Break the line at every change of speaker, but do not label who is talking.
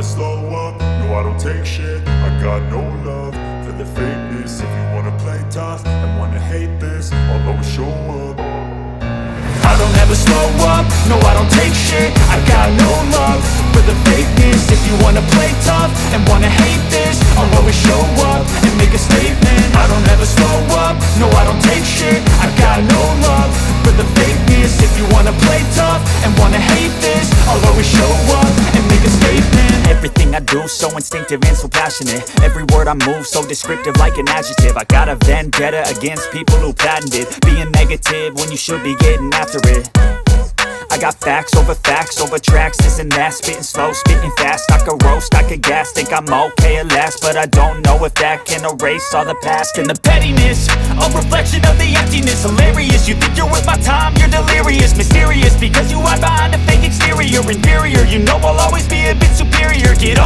slow up, no I don't take shit. I got no love for the fakeness. If you wanna play tough and wanna hate this, I'll always show up.
I don't ever slow up, no I don't take shit. I got no love for the fakeness. If you wanna play tough and wanna hate this, I'll always show up and make a statement. I don't ever slow up, no I don't take shit. I got no love for the fakeness. If you wanna play tough and wanna hate this, I'll always show up and make a statement.
Everything I do so instinctive and so passionate. Every word I move so descriptive like an adjective. I got a vendetta against people who patented being negative when you should be getting after it. I got facts over tracks, this and that. Spitting slow, spitting fast. I could roast, I could gas. Think I'm okay at last, but I don't know if that can erase all the past. And the pettiness, a reflection of the emptiness. Hilarious, you think you're worth my time, you're delirious. Mysterious, because you hide behind a fake exterior. Inferior, you know I'll always be a bit superior. Get off